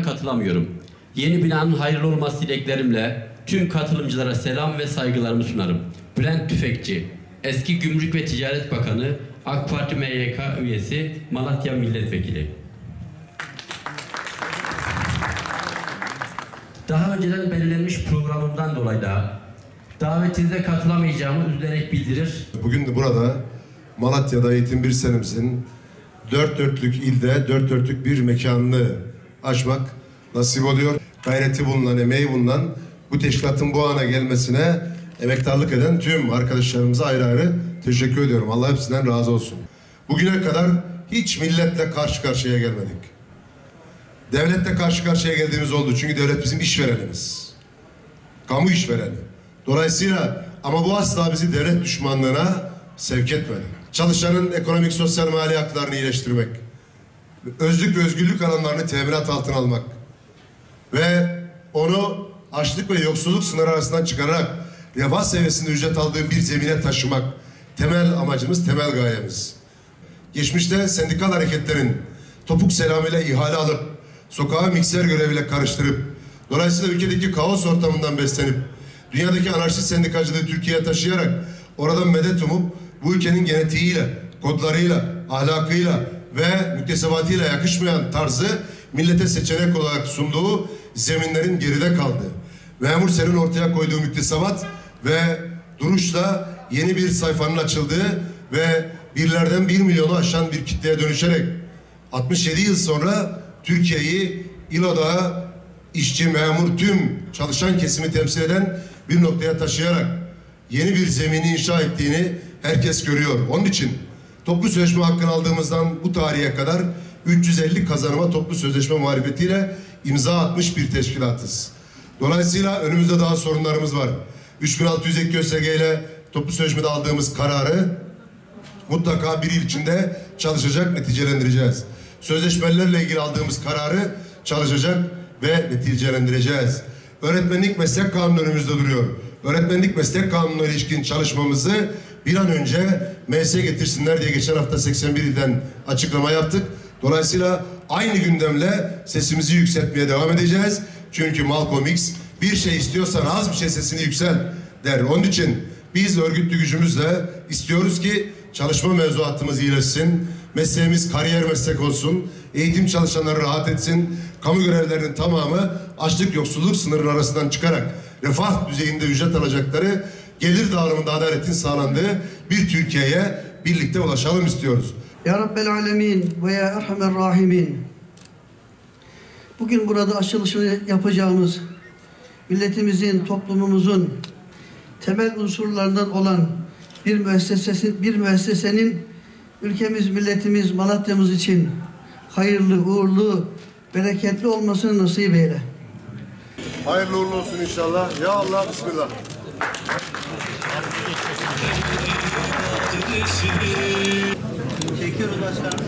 katılamıyorum. Yeni binanın hayırlı olması dileklerimle tüm katılımcılara selam ve saygılarımı sunarım. Bülent Tüfekçi, eski Gümrük ve Ticaret Bakanı, AK Parti MYK üyesi, Malatya Milletvekili. Daha önceden belirlenmiş programımdan dolayı da davetinize katılamayacağımı üzülerek bildirir. Bugün de burada Malatya'da Eğitim Bir Senemizin dört dörtlük ilde dört dörtlük bir mekanını açmak nasip oluyor. Gayreti bulunan, emeği bulunan bu teşkilatın bu ana gelmesine emektarlık eden tüm arkadaşlarımıza ayrı ayrı teşekkür ediyorum. Allah hepsinden razı olsun. Bugüne kadar hiç milletle karşı karşıya gelmedik. Devletle karşı karşıya geldiğimiz oldu. Çünkü devlet bizim işverenimiz. Kamu işvereni. Dolayısıyla ama bu asla bizi devlet düşmanlığına sevk etmedi. Çalışanın ekonomik, sosyal, mali haklarını iyileştirmek, özlük ve özgürlük alanlarını teminat altına almak ve onu açlık ve yoksulluk sınırı arasından çıkararak refah seviyesinde ücret aldığı bir zemine taşımak temel amacımız, temel gayemiz. Geçmişte sendikal hareketlerin topuk selamıyla ihale alıp sokağa mikser göreviyle karıştırıp dolayısıyla ülkedeki kaos ortamından beslenip dünyadaki anarşist sendikacılığı Türkiye'ye taşıyarak oradan medet umup bu ülkenin genetiğiyle, kodlarıyla, ahlakıyla ve müktesebatıyla yakışmayan tarzı millete seçenek olarak sunduğu zeminlerin geride kaldığı, Memur Sen'in ortaya koyduğu müktesebat ve duruşla yeni bir sayfanın açıldığı ve birlerden 1 milyonu aşan bir kitleye dönüşerek 67 yıl sonra Türkiye'yi İLO'da işçi, memur, tüm çalışan kesimi temsil eden bir noktaya taşıyarak yeni bir zemini inşa ettiğini herkes görüyor. Onun için toplu sözleşme hakkını aldığımızdan bu tarihe kadar 350 kazanıma toplu sözleşme muhalefetiyle imza atmış bir teşkilatız. Dolayısıyla önümüzde daha sorunlarımız var. 3600 ek ÖSG ile toplu sözleşmede aldığımız kararı mutlaka bir yıl içinde çalışacak, neticelendireceğiz. Sözleşmelerle ilgili aldığımız kararı çalışacak ve neticelendireceğiz. Öğretmenlik meslek kanunu önümüzde duruyor. Öğretmenlik meslek kanununa ilişkin çalışmamızı bir an önce meclise getirsinler diye geçen hafta 81 ilden açıklama yaptık. Dolayısıyla aynı gündemle sesimizi yükseltmeye devam edeceğiz. Çünkü Malcolm X bir şey istiyorsan az bir şey sesini yükselt der. Onun için biz örgütlü gücümüzle istiyoruz ki çalışma mevzuatımız iyileşsin. Mesleğimiz kariyer meslek olsun. Eğitim çalışanları rahat etsin. Kamu görevlilerinin tamamı açlık yoksulluk sınırının arasından çıkarak refah düzeyinde ücret alacakları, gelir dağılımında adaletin sağlandığı bir Türkiye'ye birlikte ulaşalım istiyoruz. Ya Rabbel Alemin ve Ya Erhamer Rahimin. Bugün burada açılışını yapacağımız milletimizin, toplumumuzun temel unsurlarından olan bir müessesenin ülkemiz, milletimiz, Malatya'mız için hayırlı, uğurlu, bereketli olmasını nasip eyle. Hayırlı uğurlu olsun inşallah. Ya Allah, bismillah. Çekiyoruz başkanım.